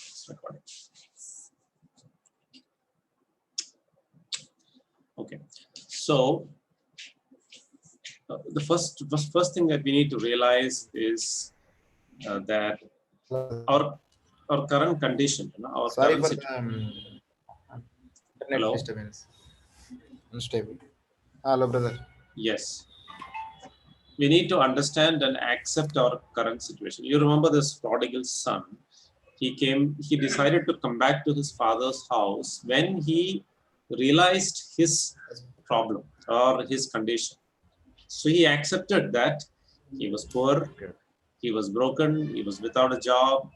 It's recording. Okay. So the first thing that we need to realize is that our current condition, our Sorry current for situation. the internet Hello. disturbance. Unstable. Hello, brother. Yes. We need to understand and accept our current situation. You remember this prodigal son? He decided to come back to his father's house when he realized his problem or his condition. So he accepted that he was poor, Okay. he was broken, he was without a job,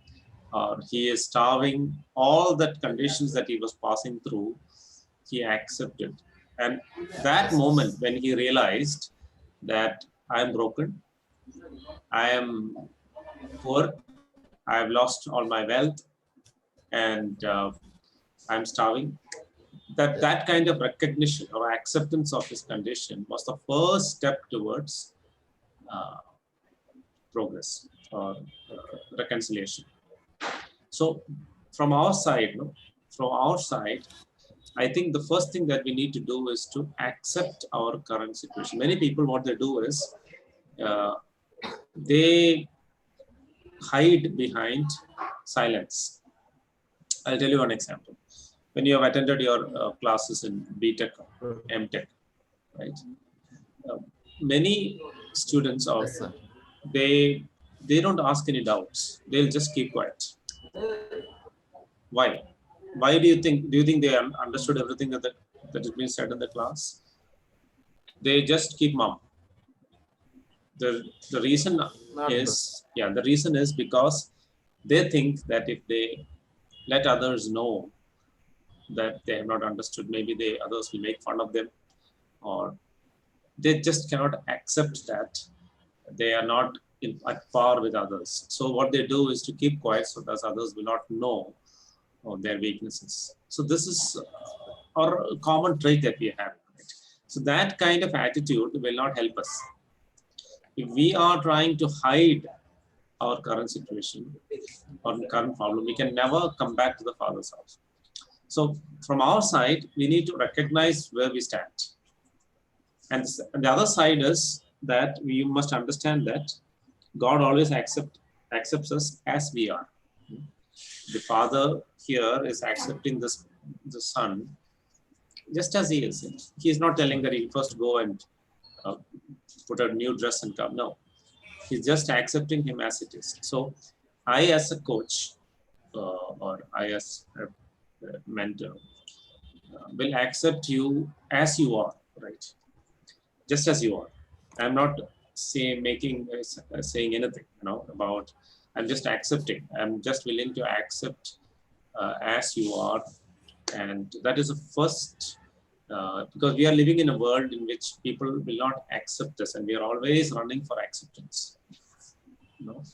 or he is starving. All that conditions that he was passing through, he accepted. And that Yes, moment yes. when he realized that I am broken, I am poor, I have lost all my wealth, and I'm starving. Yeah. That kind of recognition or acceptance of his condition was the first step towards uh, progress or Okay. reconciliation. So from our side, I think the first thing that we need to do is to accept our current situation. Many people, what they do is uh, they hide behind silence. I'll tell you one example. When you have attended your classes in BTech, MTech, right? Uh, Many students are Yes, sir. they they don't ask any doubts. They'll just keep quiet. Why? Why do you think? Do you think they understood everything that is being said in the class? They just keep mum. The reason Not bro. is, yeah, the reason is because they think that if they let others know that they have not understood, maybe others will make fun of them, or they just cannot accept that they are not at par with others. So what they do is to keep quiet so that others will not know their weaknesses. So this is our common trait that we have. Right? So that kind of attitude will not help us. If we are trying to hide our current situation or current problem, we can never come back to the Father's house. So from our side, we need to recognize where we stand. And the other side is that we must understand that God always accepts us as we are. The Father here is accepting the Son just as he is. He is not telling that he first go and uh, put a new dress and come. No, he's just accepting him as it is. So I, as a coach, or I, as a mentor, will accept you as you are, right? Just as you are. I'm not saying anything, about. I'm just accepting. I'm just willing to accept as you are, and that is the first. Because we are living in a world in which people will not accept us, and we are always running for acceptance.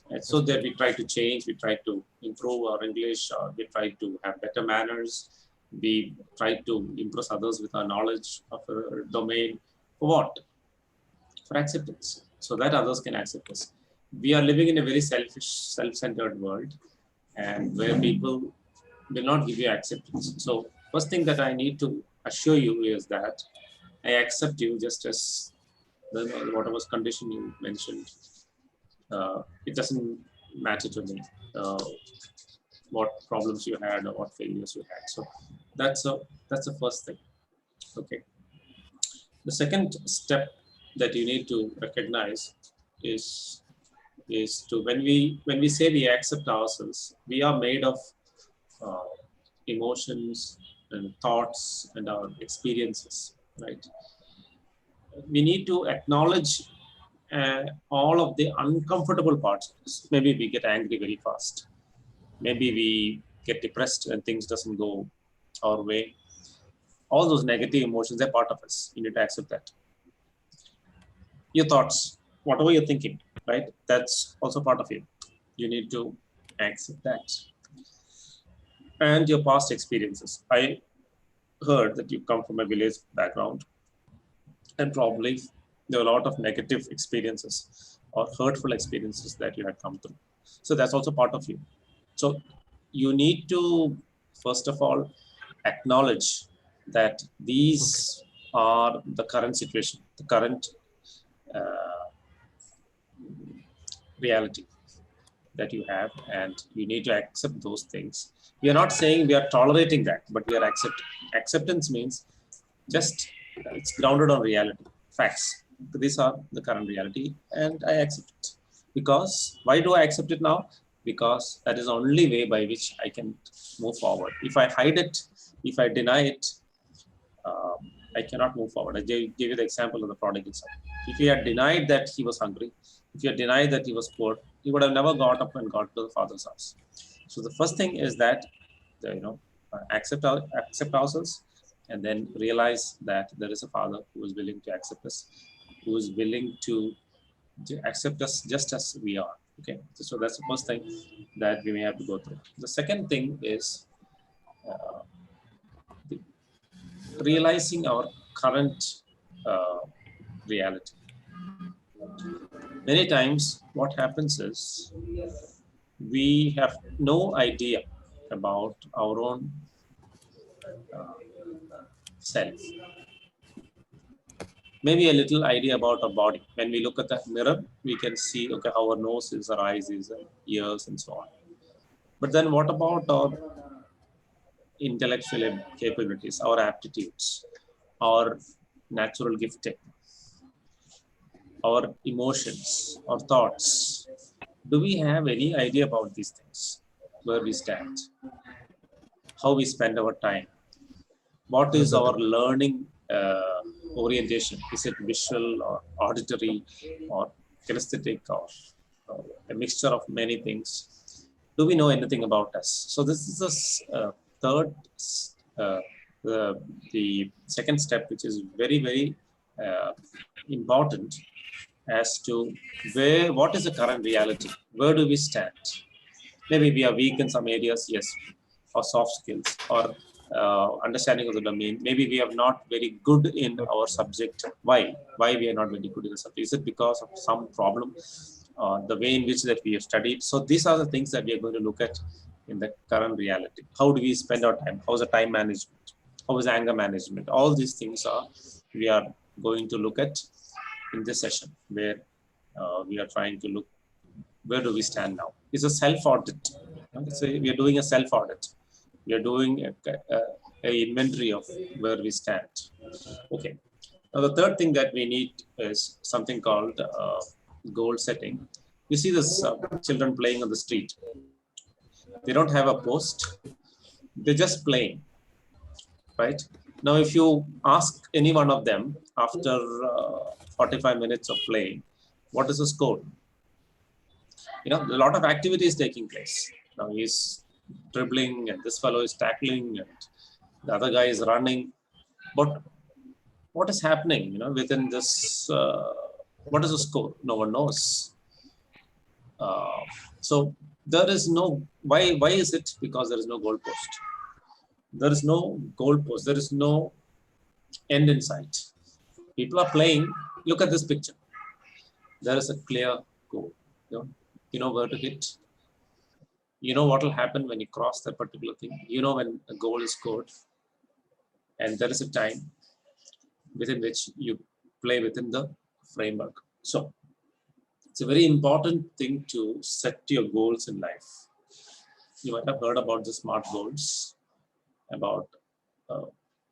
And so Yes, that bro. we try to change, we try to improve our English, or we try to have better manners, we try to impress others with our knowledge of a domain. For what? For acceptance, so that others can accept us. We are living in a very selfish, self-centered world, and where people will not give you acceptance. So first thing that I need to assure you is that I accept you just as whatever condition you mentioned. It doesn't matter to me what problems you had or what failures you had. So that's a that's the first thing. Okay. The second step that you need to recognize is to when we say we accept ourselves, we are made of uh, emotions and thoughts and our experiences, right? We need to acknowledge all of the uncomfortable parts. Maybe we get angry very fast. Maybe we get depressed when things doesn't go our way. All those negative emotions are part of us. You need to accept that. Your thoughts, whatever you're thinking, right? That's also part of you. You need to accept that. And your past experiences. I heard that you come from a village background, and probably there are a lot of negative experiences or hurtful experiences that you had come through. So that's also part of you. So you need to, first of all, acknowledge that these are the current situation, the current reality that you have, and you need to accept those things. We are not saying we are tolerating that, but we are accepting. Acceptance means just it's grounded on reality, facts. These are the current reality, and I accept it. Because why do I accept it now? Because that is the only way by which I can move forward. If I hide it, if I deny it, I cannot move forward. I gave you the example of the prodigal son. If he had denied that he was hungry, if he had denied that he was poor, he would have never got up and got to the father's house. So the first thing is that, accept ourselves, and then realize that there is a father who is willing to accept us, who is willing to accept us just as we are. Okay, so that's the first thing that we may have to go through. The second thing is realizing our current reality. Many times, what happens is we have no idea about our own self. Maybe a little idea about our body. When we look at the mirror, we can see, okay, how our nose is, our eyes is, our ears, and so on. But then what about our intellectual capabilities, our aptitudes, our natural gifting, our emotions, our thoughts? Do we have any idea about these things? Where we stand, how we spend our time, what is our learning orientation? Is it visual or auditory or kinesthetic or a mixture of many things? Do we know anything about us? So this is the third, the second step, which is very, very important as to what is the current reality? Where do we stand? Maybe we are weak in some areas, yes, or soft skills, or understanding of the domain. Maybe we are not very good in our subject. Why? Why we are not very good in the subject? Is it because of some problem? The way in which that we have studied. So these are the things that we are going to look at in the current reality. How do we spend our time? How is the time management? How is anger management? All these things we are going to look at in this session, where we are trying to look, where do we stand now? It's a self-audit. We are doing a self-audit. We are doing a inventory of where we stand. Okay. Now the third thing that we need is something called goal setting. You see this children playing on the street. They don't have a post. They're just playing, right? Now, if you ask any one of them after 45 minutes of playing, what is the score? A lot of activity is taking place. Now he's dribbling, and this fellow is tackling, and the other guy is running. But what is happening, within this? What is the score? No one knows. So there is no why. Why is it? Because there is no goal post. There is no goal post. There is no end in sight. People are playing. Look at this picture. There is a clear goal. You know where to hit. You know what will happen when you cross that particular thing. You know when a goal is scored, and there is a time within which you play within the framework. So it's a very important thing to set your goals in life. You might have heard about the SMART goals, about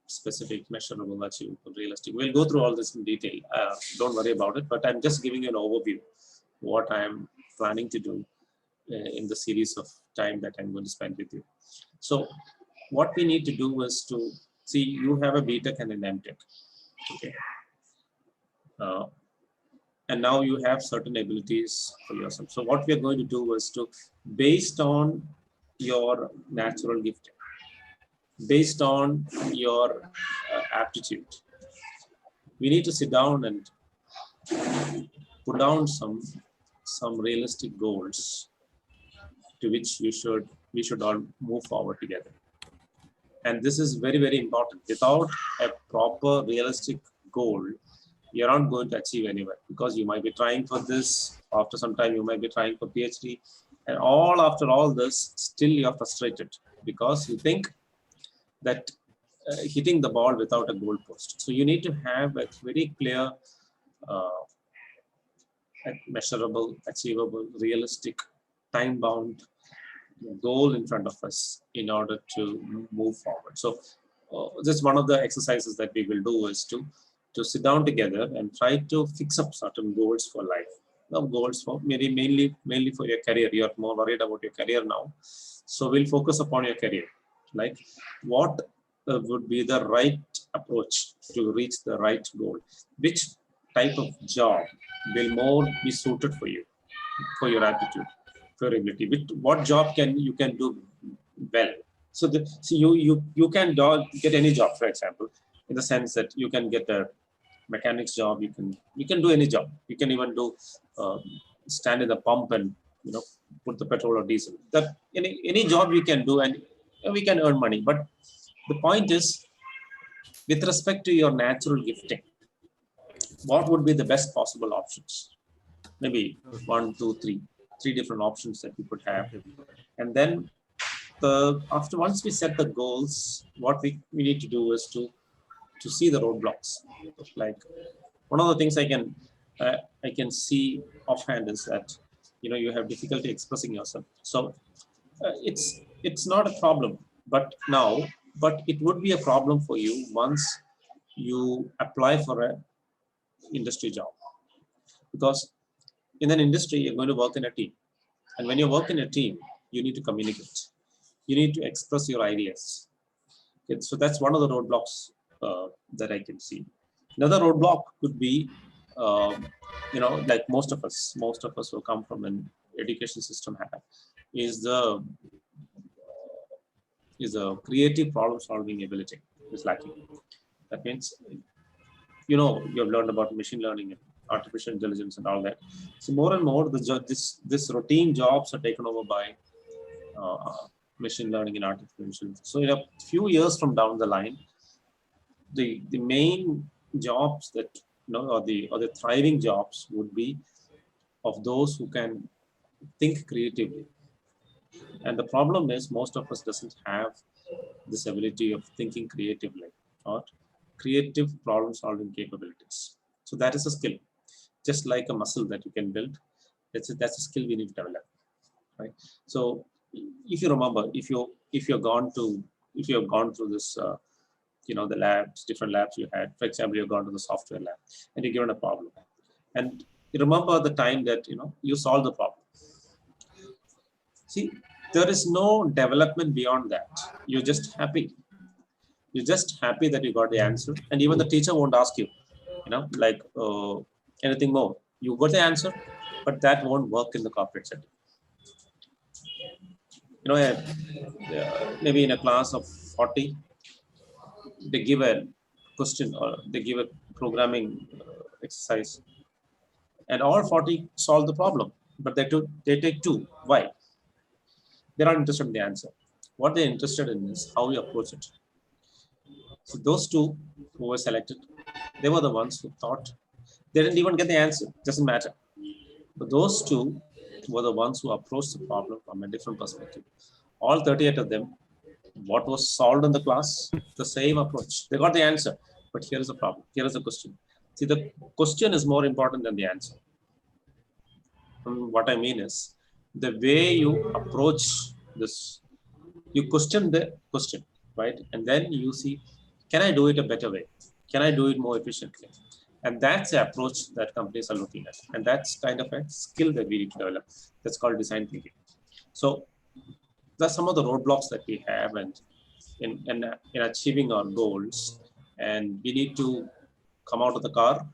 specific, measurable, achievable, realistic. We'll go through all this in detail. Don't worry about it, but I'm just giving you an overview what I'm planning to do in the series of time that I'm going to spend with you. So what we need to do is to see, you have a BTech and an MTech. Okay. And now you have certain abilities for yourself. So what we are going to do is to, based on your natural gifting, based on your aptitude, we need to sit down and put down some realistic goals to which we should all move forward together. And this is very, very important. Without a proper realistic goal, you're not going to achieve anywhere, because you might be trying for this. After some time, you might be trying for PhD, And all after all this, still you're frustrated because you think that hitting the ball without a goal post. So you need to have a very clear, uh, measurable, achievable, realistic, time-bound goal in front of us in order to move forward. So this is one of the exercises that we will do is to sit down together and try to fix up certain goals for life. Now, goals for mainly for your career. You are more worried about your career now, so we'll focus upon your career. Like what would be the right approach to reach the right goal? Which type of job will more be suited for you, for your aptitude, for your ability? What job you can do well? So you can get any job, for example, in the sense that you can get a mechanic's job. You can do any job. You can even do stand in the pump and put the petrol or diesel. That any job you can do, and we can earn money. But the point is, with respect to your natural gifting, what would be the best possible options? Maybe one, two, three different options that we could have, and then after once we set the goals, what we need to do is to see the roadblocks. Like one of the things I can see offhand is that you have difficulty expressing yourself. So it's not a problem, but it would be a problem for you once you apply for a industry job, because in an industry you're going to work in a team, and when you work in a team, you need to communicate, you need to express your ideas. Okay, so that's one of the roadblocks that I can see. Another roadblock could be, like most of us who come from an education system have, is the creative problem solving ability is lacking. That means, you've learned about machine learning and artificial intelligence and all that. So more and more, this routine jobs are taken over by machine learning and artificial intelligence. So in a few years from down the line, the main jobs that or the thriving jobs would be of those who can think creatively. And the problem is most of us doesn't have this ability of thinking creatively or creative problem solving capabilities. So that is a skill, just like a muscle that you can build. That's a skill we need to develop, right? So if you remember, if you have gone through this, the labs, different labs you had. For example, you've gone to the software lab and you're given a problem, and you remember the time that you solved the problem. See, there is no development beyond that. You're just happy. You're just happy that you got the answer, and even the teacher won't ask you, like anything more. You got the answer, but that won't work in the corporate setting. Maybe in a class of 40, they give a question or they give a programming exercise, and all 40 solve the problem, but they take 2. Why? They're not interested in the answer. What they're interested in is how you approach it. So those 2 who were selected, they were the ones who thought. They didn't even get the answer. Doesn't matter. But those 2 were the ones who approached the problem from a different perspective. All 38 of them, what was solved in the class, the same approach. They got the answer, but here is the problem. Here is the question. See, the question is more important than the answer. And what I mean is, the way you approach this, you question the question, right? And then you see, can I do it a better way? Can I do it more efficiently? And that's the approach that companies are looking at. And that's kind of a skill that we need to develop. That's called design thinking. So that's some of the roadblocks that we have, and in achieving our goals. And we need to come out of the car,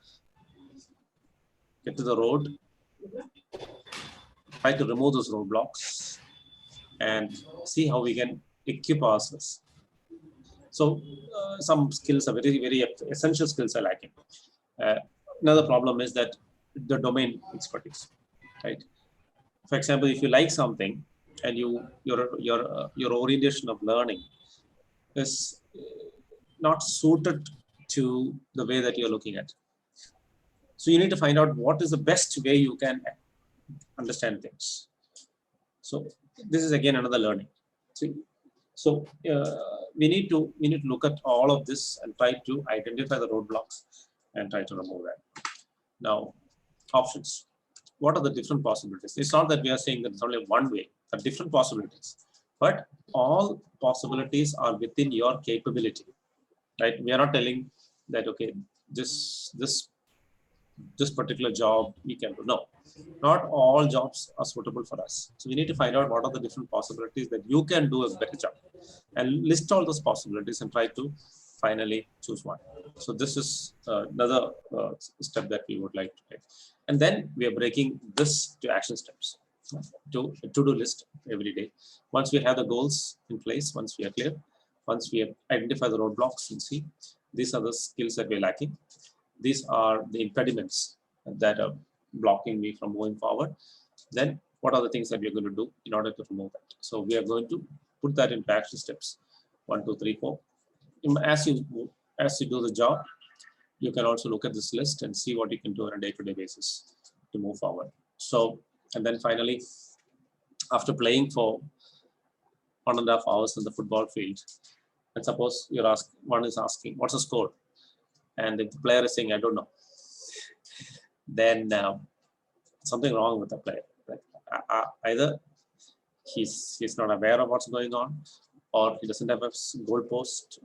get to the road, try to remove those roadblocks, and see how we can equip ourselves. So some skills are very, very essential skills are lacking. Another problem is that the domain expertise, right? For example, if you like something and your orientation of learning is not suited to the way that you're looking at. So you need to find out what is the best way you can understand things. So this is again another learning. See, so we need to look at all of this and try to identify the roadblocks and try to remove that. Now, options. What are the different possibilities? It's not that we are saying that there's only one way. There are different possibilities, but all possibilities are within your capability, right? We are not telling that okay, this particular job we can do. No, not all jobs are suitable for us. So we need to find out what are the different possibilities that you can do a better job, and list all those possibilities and try to finally choose one. So this is another step that we would like to take. And then we are breaking this to action steps, to a to-do list every day. Once we have the goals in place, once we are clear, once we have identified the roadblocks and see these are the skills that we're lacking, these are the impediments that are blocking me from moving forward, then what are the things that we're going to do in order to remove that? So we are going to put that into action steps 1, 2, 3, 4. As you do the job, you can also look at this list and see what you can do on a day-to-day basis to move forward. So, and then finally, after playing for 1.5 hours in the football field, and suppose one is asking, what's the score? And if the player is saying, I don't know, then something wrong with the player. Like, either he's not aware of what's going on, or he doesn't have a goal post,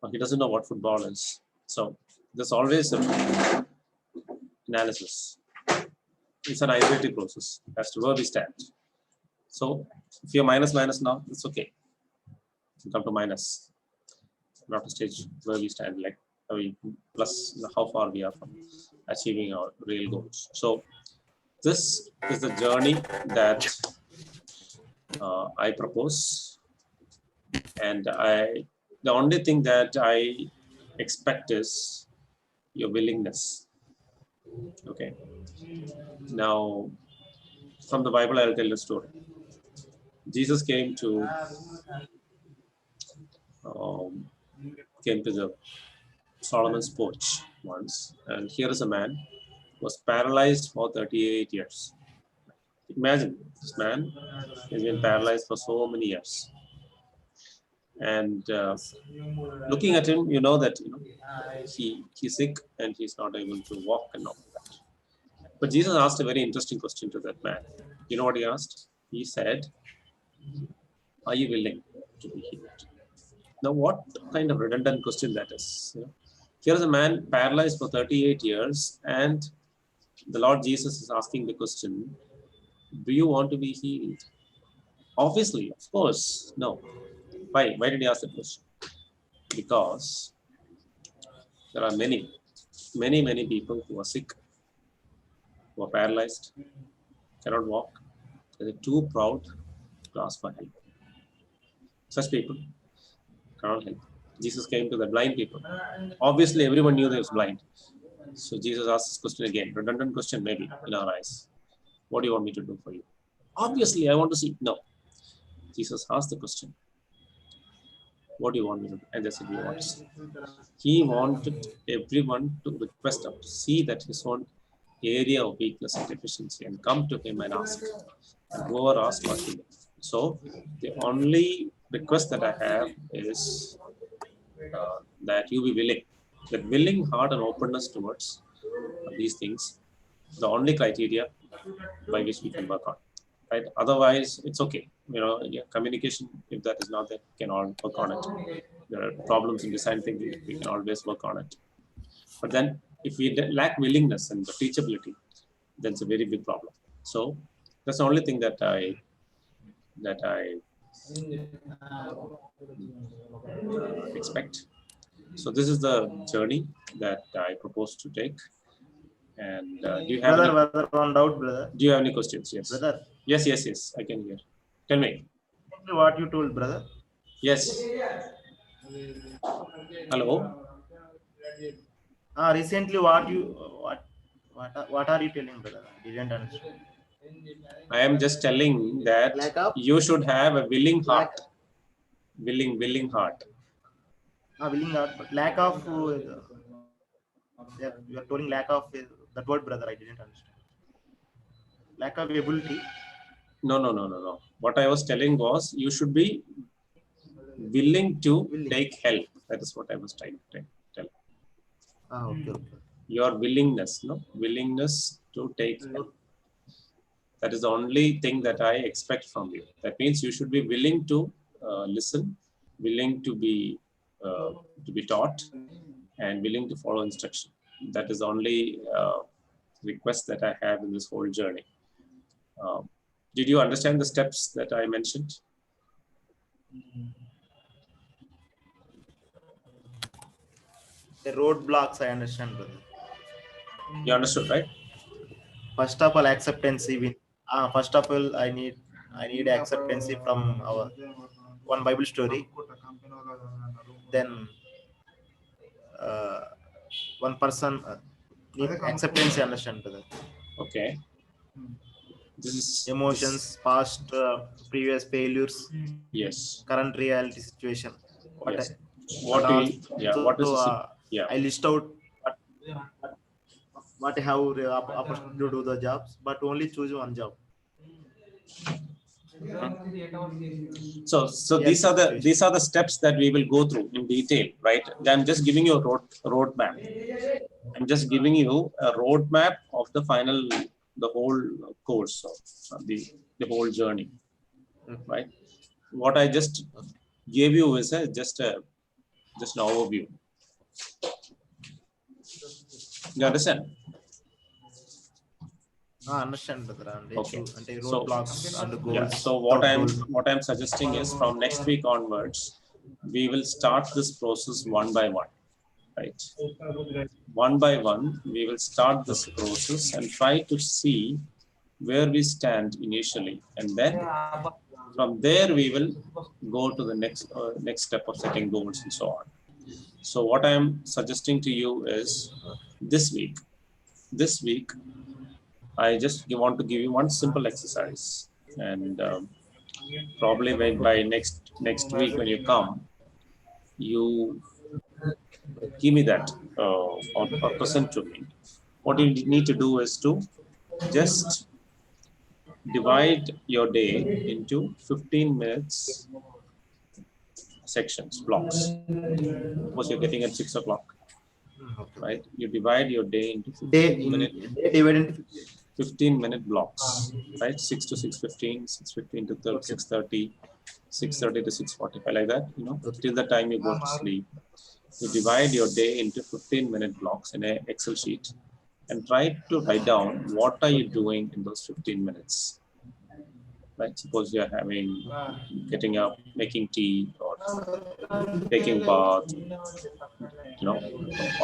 or he doesn't know what football is. So there's always an analysis. It's an iterative process as to where we stand. So if you're minus now, it's okay. You come to minus, not a stage where we stand, like plus how far we are from achieving our real goals. So this is the journey that I propose, and the only thing that I expect is your willingness. Okay. Now, from the Bible, I'll tell you a story. Jesus came to the Solomon's porch once, and here is a man who was paralyzed for 38 years. Imagine, this man has been paralyzed for so many years. And looking at him, you know that he's sick and he's not able to walk and all that. But Jesus asked a very interesting question to that man. You know what he asked? He said, are you willing to be healed? Now, what kind of redundant question that is? Here's a man paralyzed for 38 years, and the Lord Jesus is asking the question, do you want to be healed? Obviously, of course, no. Why? Why did he ask that question? Because there are many people who are sick, who are paralyzed, cannot walk. They're too proud to ask for help. Such people cannot help. Jesus came to the blind people. Obviously, everyone knew they was blind. So Jesus asked this question again, redundant question maybe in our eyes. What do you want me to do for you? Obviously, I want to see. No. Jesus asked the question, what do you want me to do? And they said, we want to see. He wanted everyone to request him to see that his own area of weakness and deficiency and come to him and ask. And whoever asks for healing. So the only request that I have is that you be willing. That willing heart and openness towards these things, the only criteria by which we can work on. Right? Otherwise, it's okay. Communication, if that is not there, we can all work on it. There are problems in design thinking, we can always work on it. But then, if we lack willingness and the teachability, then it's a very big problem. So that's the only thing that I expect. So this is the journey that I propose to take. And do you have brother, one doubt, brother? Do you have any questions? Yes. Brother. Yes. I can hear. Tell me. What you told, brother? Yes. Hello. Recently, what are you telling, brother? I didn't understand. I am just telling that you should have a willing heart. Willing heart. Willing heart, but lack of. You are telling lack of that word, brother. I didn't understand. Lack of ability. No. What I was telling was you should be willing to Willing. take help. That is what I was trying to tell. Okay. Your willingness, willingness to take help. That is the only thing that I expect from you. That means you should be willing to listen, willing to be taught, and willing to follow instruction. That is the only request that I have in this whole journey. Did you understand the steps that I mentioned? The roadblocks, I understand, brother. You understood, right? First of all, acceptance. First of all, I need acceptance from our one Bible story. Then uh, one person need acceptance. I understand, brother. Okay. This is Emotions, past, previous failures, yes. current reality situation. Yes. What What is I list out what I have the opportunity to do the jobs, but only choose one job. So Yes, these are the steps that we will go through in detail, right? I'm just giving you a roadmap. I'm just giving you a roadmap of the whole course of the whole journey, right? What I just gave you is just an overview. You understand? I understand, brother. Okay. Roadblocks and goals. Yeah. So what I'm suggesting is from next week onwards, we will start this process one by one, right? One by one, we will start this process and try to see where we stand initially, and then from there we will go to the next step of setting goals and so on. So what I am suggesting to you is this week I just want to give you one simple exercise, and probably by next week when you come, you give me that or present to me. What you need to do is to just divide your day into 15 minutes sections, blocks. Suppose you're getting at 6 o'clock, right? You divide your day into 15-minute blocks, right? 6 to 6:15, 6:15 to 6:30, 6:30 to 6:45, like that, till the time you go to sleep. You divide your day into 15-minute blocks in an Excel sheet and try to write down what are you doing in those 15 minutes. Right? Suppose you're getting up, making tea, or taking bath,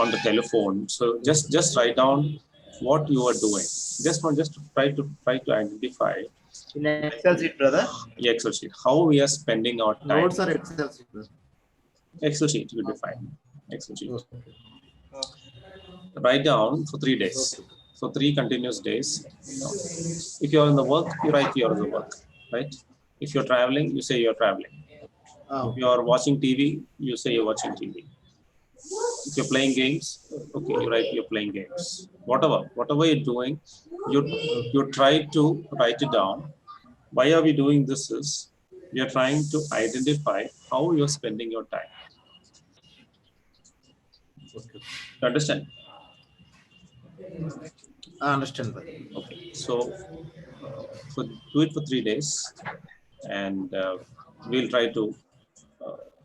on the telephone. So just write down what you are doing. Just try to identify in Excel sheet, brother. Yeah, Excel sheet. How we are spending our time. Notes are Excel sheet, brother. Excel sheet will be fine. Excel sheet. Write down for 3 days. So 3 continuous days. If you're in the work, you write you're in the work, right? If you're traveling, you say you're traveling. If you're watching TV, you say you're watching TV. If you're playing games, okay, you write you're playing games. Whatever you're doing, you try to write it down. Why are we doing this is, we are trying to identify how you're spending your time. Okay. You understand? I understand, brother. Okay, so do it for 3 days, and we'll try to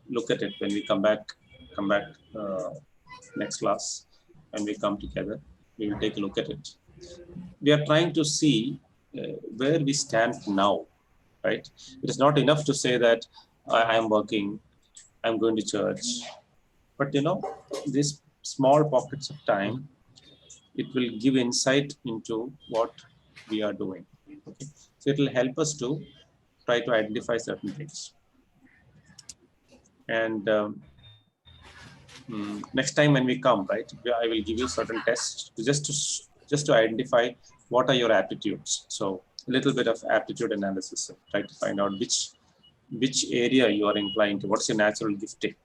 look at it when we come back next class. When we come together, we will take a look at it. We are trying to see where we stand now, right? It is not enough to say that I am working, I'm going to church, but these small pockets of time, it will give insight into what we are doing. Okay? So it will help us to try to identify certain things. And next time when we come, right, I will give you certain tests just to identify what are your aptitudes. So a little bit of aptitude analysis, try to find out which area you are inclined to, what's your natural gifting.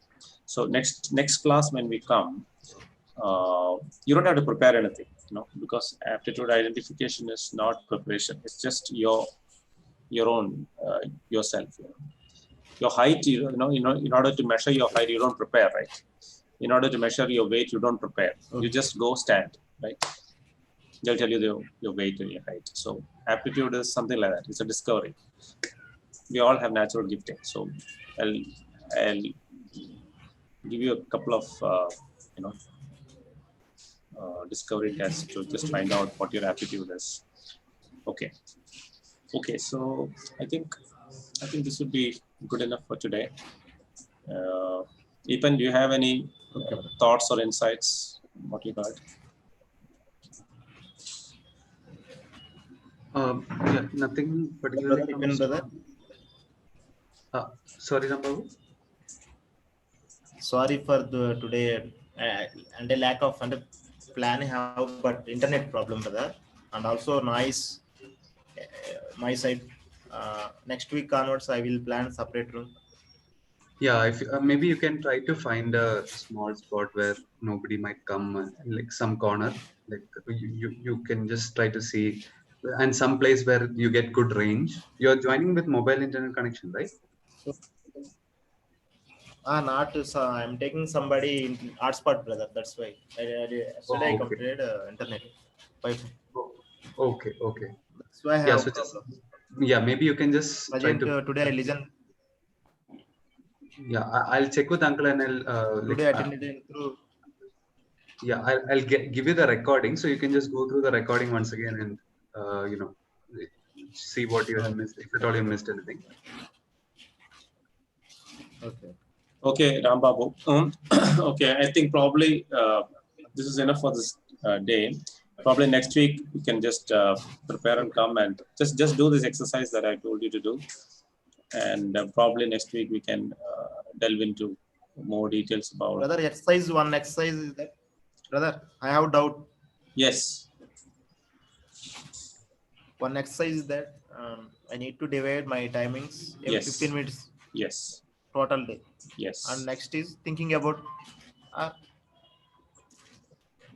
So next class when we come, you don't have to prepare anything, because aptitude identification is not preparation. It's just your your own yourself. Your height, in order to measure your height, you don't prepare, right? In order to measure your weight, you don't prepare. You just go stand, right? They'll tell you your weight and your height. So aptitude is something like that. It's a discovery. We all have natural gifting. So I'll give you a couple of discovery tests to just find out what your aptitude is. Okay. So I think this would be good enough for today. Epan, do you have any thoughts or insights? What you got? Yeah, nothing particularly. Brother. Sorry, Rambabu. Sorry for the today and a lack of plan have, but internet problem, brother, and also noise. My side. Next week onwards, I will plan separate room. Yeah, if maybe you can try to find a small spot where nobody might come, like some corner, like you can just try to see, and some place where you get good range. You're joining with mobile internet connection, right? I'm taking somebody in hotspot, brother. That's why. Yesterday I completed internet. Wi-Fi. Okay. That's why I have so problem. Yeah, maybe you can just try to. Today I listen. Yeah, I'll check with uncle and I'll. Today I attended through. Yeah, I'll give you the recording, so you can just go through the recording once again and see what you have missed, if at all you missed anything. Okay, Rambabu. Okay, I think probably this is enough for this day. Probably next week you can just prepare and come and just do this exercise that I told you to do, and probably next week we can delve into more details about. Brother, one exercise is that. Brother, I have doubt. Yes. One exercise is that I need to divide my timings every 15 minutes. Yes. Total day. Yes. And next is thinking about.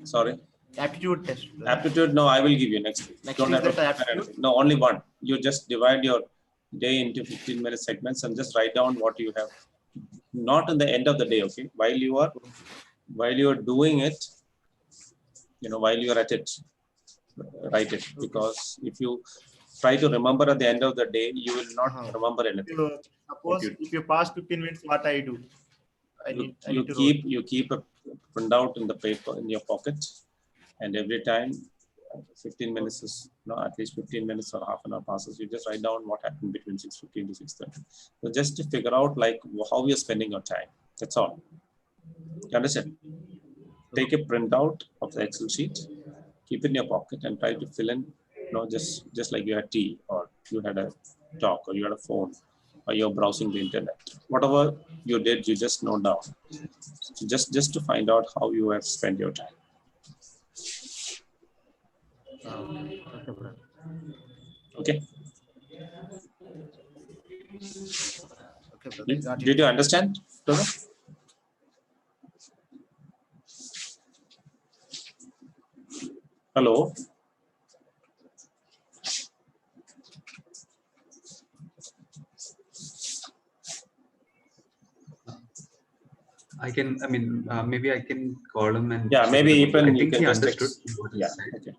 Sorry. Aptitude test. Brother. Aptitude, no, I will give you next week. Next is that aptitude? No, only one. You just divide your day into 15-minute segments and just write down what you have. Not in the end of the day, okay? While you are doing it, while you are at it, write it. Because if you try to remember at the end of the day, you will not remember anything. Suppose if you pass 15 minutes, what I do? You keep a printout in the paper in your pocket, and every time 15 minutes is at least 15 minutes or half an hour passes, you just write down what happened between 6:15 to 6:30. So just to figure out like how you're spending your time. That's all. You understand? Take a printout of the Excel sheet, keep it in your pocket, and try to fill in. Just like you had tea, or you had a talk, or you had a phone, or you're browsing the internet. Whatever you did, you just note down. So just to find out how you have spent your time. Okay. Did you understand, brother? Hello. Maybe I can call him and. Yeah, maybe even I you think can he just understood. Yeah. Okay.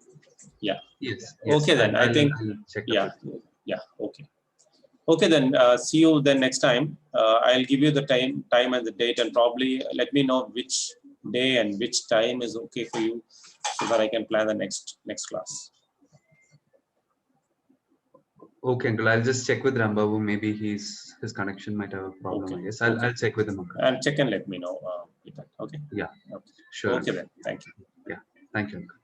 Yeah. Yes. Okay then. I think. Check Yeah. Yeah. Okay. Okay then. See you then next time. I'll give you the time and the date, and probably let me know which day and which time is okay for you, so that I can plan the next class. Okay, uncle. I'll just check with Rambabu. Maybe his connection might have a problem. Okay. I guess I'll check with him. And check and let me know. Okay. Yeah. Okay. Sure. Okay then. Thank you. Yeah. Thank you, uncle.